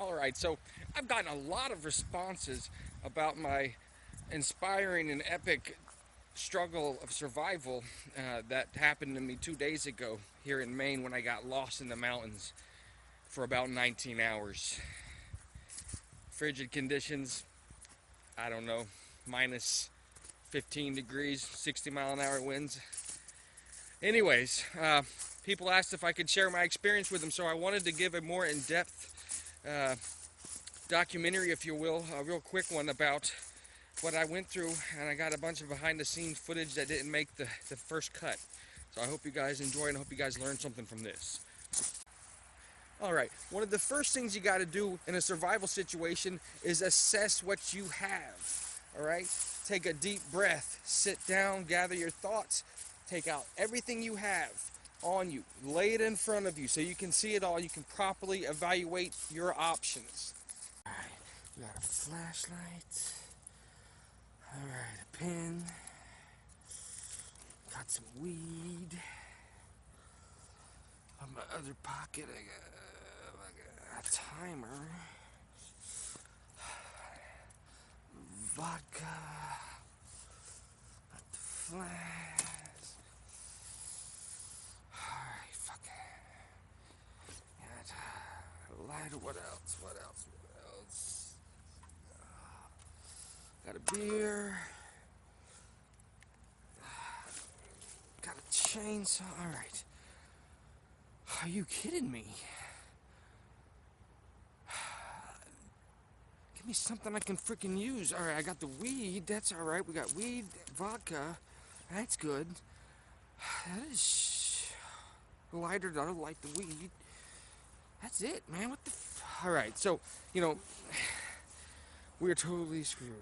Alright, so I've gotten a lot of responses about my inspiring and epic struggle of survival that happened to me 2 days ago here in Maine when I got lost in the mountains for about 19 hours. Frigid conditions, I don't know, minus 15 degrees, 60-mile-an-hour winds. Anyways, people asked if I could share my experience with them, so I wanted to give a more in-depth documentary, if you will, a real quick one about what I went through, and I got a bunch of behind-the-scenes footage that didn't make the first cut. So I hope you guys enjoy and I hope you guys learn something from this. Alright, one of the first things you got to do in a survival situation is assess what you have. Alright? Take a deep breath, sit down, gather your thoughts, take out everything you have on you, lay it in front of you so you can see it all, you can properly evaluate your options. Alright, we got a flashlight, alright, a pen, got some weed. On my other pocket, I got a timer, vodka, got the flask. Alright, fuck it. Got a lighter, what else? What else? Got a beer. Got a chainsaw, alright. Are you kidding me? Give me something I can freaking use. Alright, I got the weed. That's alright. We got weed, vodka. That's good. That is lighter. I don't like the weed. That's it, man. What the Alright, so, we're totally screwed.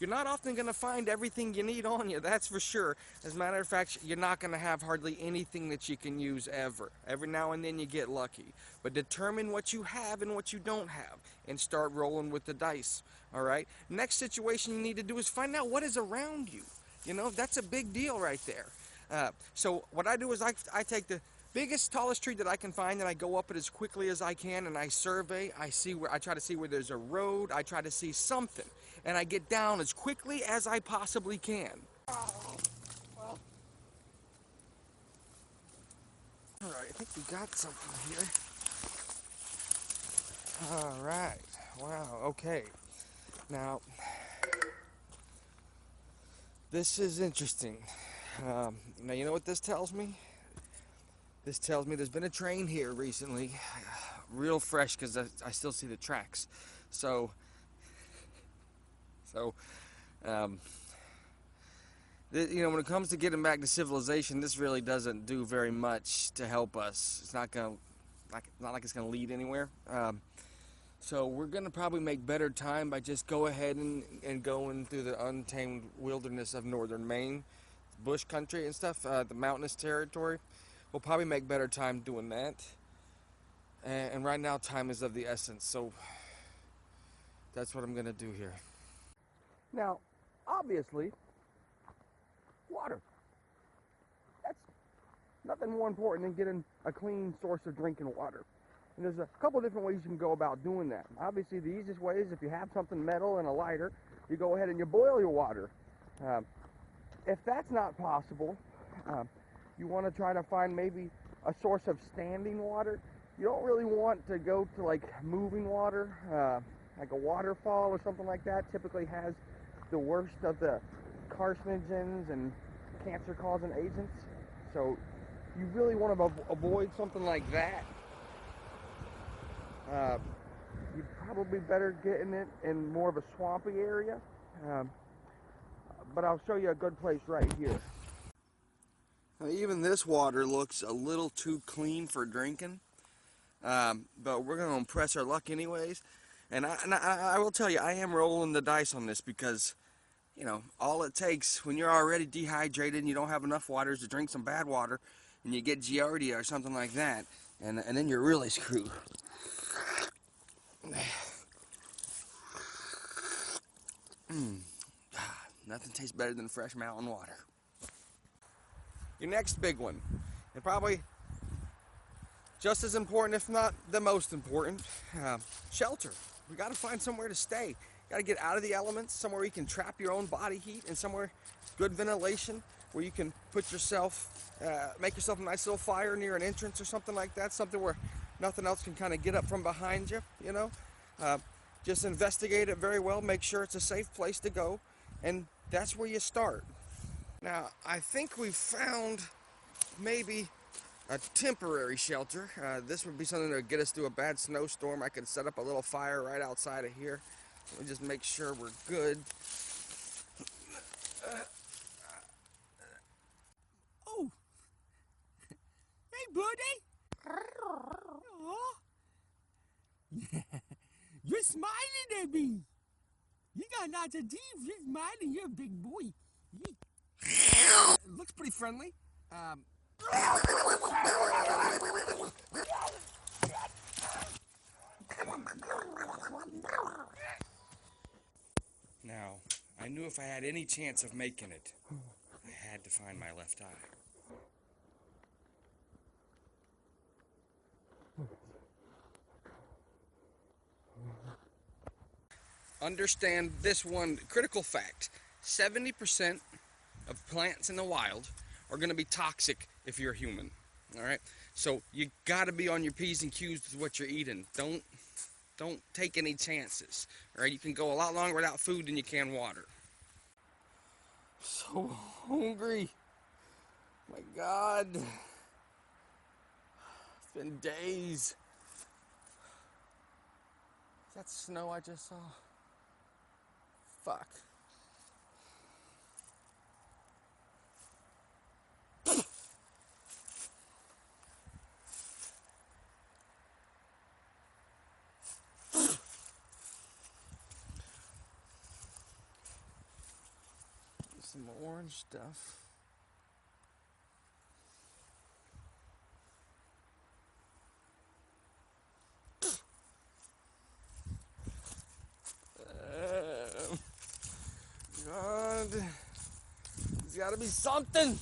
You're not often going to find everything you need on you, that's for sure. As a matter of fact, you're not going to have hardly anything that you can use ever. Every now and then you get lucky. But determine what you have and what you don't have and start rolling with the dice, all right? Next situation you need to do is find out what is around you. That's a big deal right there. So what I do is I take the biggest, tallest tree that I can find, and I go up it as quickly as I can, and I survey. I try to see where there's a road. I try to see something, and I get down as quickly as I possibly can. Well, all right, I think we got something here. All right. Wow. Okay. Now, this is interesting. Now, you know what this tells me? This tells me there's been a train here recently, real fresh because I still see the tracks. So, when it comes to getting back to civilization, this really doesn't do very much to help us. It's not like it's gonna lead anywhere. So we're gonna probably make better time by just go ahead and going through the untamed wilderness of northern Maine, bush country and stuff, the mountainous territory. We'll probably make better time doing that. And right now, time is of the essence, so that's what I'm gonna do here. Now, obviously, water. That's nothing more important than getting a clean source of drinking water. And there's a couple different ways you can go about doing that. Obviously, the easiest way is if you have something metal and a lighter, you go ahead and you boil your water. If that's not possible, you want to try to find maybe a source of standing water. You don't really want to go to like moving water, like a waterfall or something like that. Typically has the worst of the carcinogens and cancer-causing agents. So you really want to avoid something like that. You'd probably better getting it in more of a swampy area. But I'll show you a good place right here. Now, even this water looks a little too clean for drinking, but we're going to impress our luck anyways. And I will tell you, I am rolling the dice on this because, all it takes when you're already dehydrated and you don't have enough water is to drink some bad water and you get Giardia or something like that, and then you're really screwed. Nothing tastes better than fresh mountain water. Your next big one, and probably just as important, if not the most important, shelter. We got to find somewhere to stay. Got to get out of the elements, somewhere where you can trap your own body heat, and somewhere good ventilation where you can put yourself, make yourself a nice little fire near an entrance or something like that, something where nothing else can kind of get up from behind you, you know. Just investigate it very well, make sure it's a safe place to go, and that's where you start. Now, I think we've found maybe a temporary shelter. This would be something that would get us through a bad snowstorm. I could set up a little fire right outside of here. Let me just make sure we're good. Oh, hey, buddy. Oh. You're smiling at me. You got lots of teeth. You're smiling. You're a big boy. Looks pretty friendly. Now, I knew if I had any chance of making it, I had to find my left eye. Understand this one critical fact. 70% of plants in the wild are going to be toxic if you're a human. All right? So you got to be on your P's and Q's with what you're eating. Don't take any chances. All right? You can go a lot longer without food than you can water. So hungry. My God. It's been days. Is that snow I just saw? Fuck. Some orange stuff. God, there's got to be something.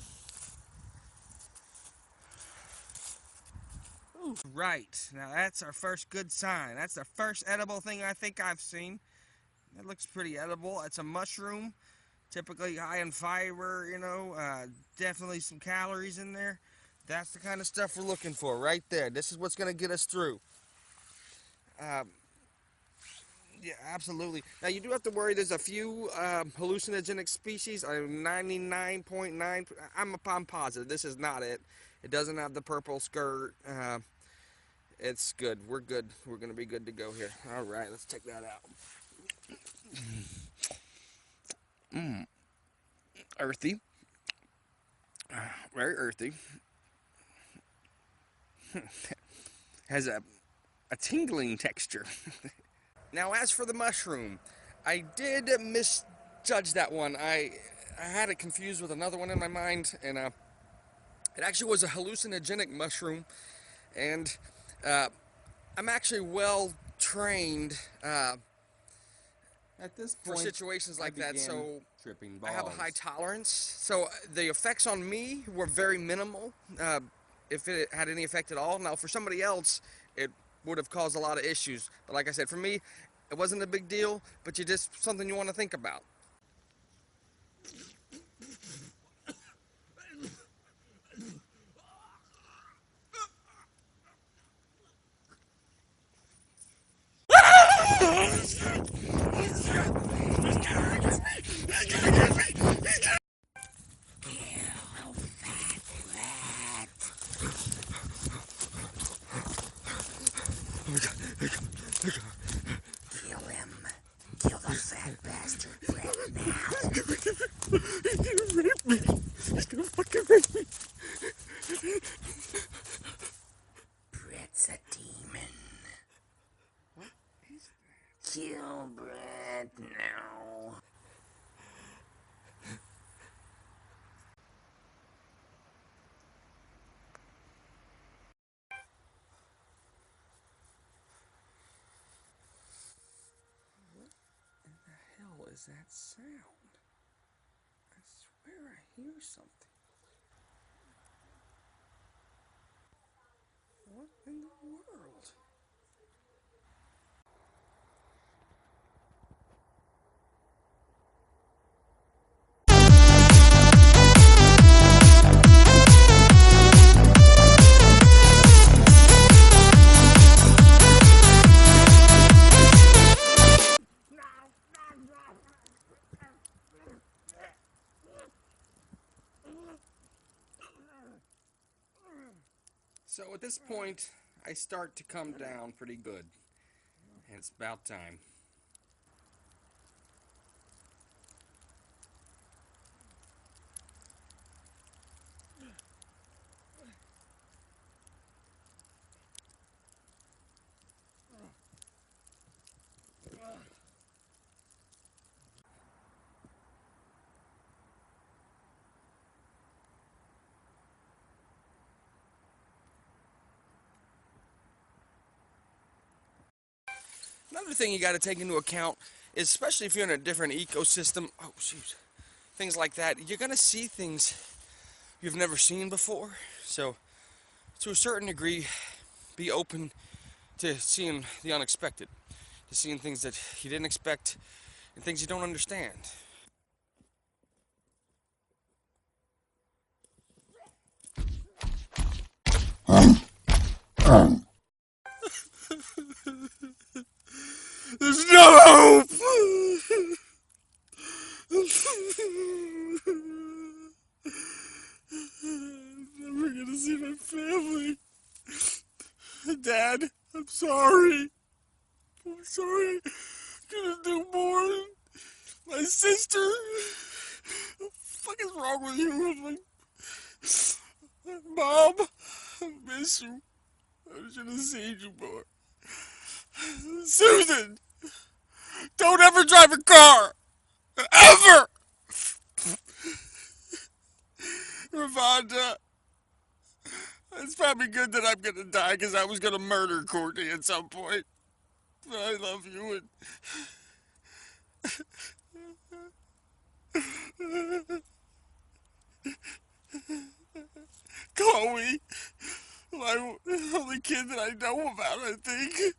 Ooh. Right, now that's our first good sign. That's the first edible thing I think I've seen. That looks pretty edible. It's a mushroom, typically high in fiber, you know, definitely some calories in there. That's the kind of stuff we're looking for right there. This is what's going to get us through. Yeah, absolutely. Now, you do have to worry. There's a few hallucinogenic species. I'm 99.9. I'm positive this is not it. It doesn't have the purple skirt. It's good. We're good. We're going to be good to go here. All right, let's check that out. Earthy. Very earthy. Has a tingling texture. Now, as for the mushroom, I did misjudge that one. I had it confused with another one in my mind, and it actually was a hallucinogenic mushroom. And I'm actually well trained At this for point, situations like that, so tripping I have a balls. high tolerance. So the effects on me were very minimal, if it had any effect at all. Now, for somebody else, it would have caused a lot of issues. But like I said, for me, it wasn't a big deal, but you just something you want to think about. Kill him. Kill the fat bastard right now. He's gonna rape me. He's gonna fucking rape me. Brett's a demon. What is that? Kill Brett now. What is that sound? I swear I hear something. What in the world? So at this point, I start to come down pretty good. And it's about time. Another thing you got to take into account is, especially if you're in a different ecosystem, oh shoot, things like that, you're going to see things you've never seen before. So, to a certain degree, be open to seeing the unexpected, to seeing things that you didn't expect and things you don't understand. There's no hope! I'm never gonna see my family. Dad, I'm sorry. I'm sorry. Couldn't do more. My sister. What the fuck is wrong with you? Mom, I miss you. I should have seen you more. Susan, don't ever drive a car. Ever! Ravonda, it's probably good that I'm gonna die because I was gonna murder Courtney at some point. But I love you and Chloe, my only kid that I know about, I think.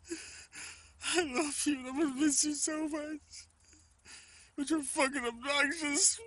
I love you and I'm gonna miss you so much. But you're fucking obnoxious.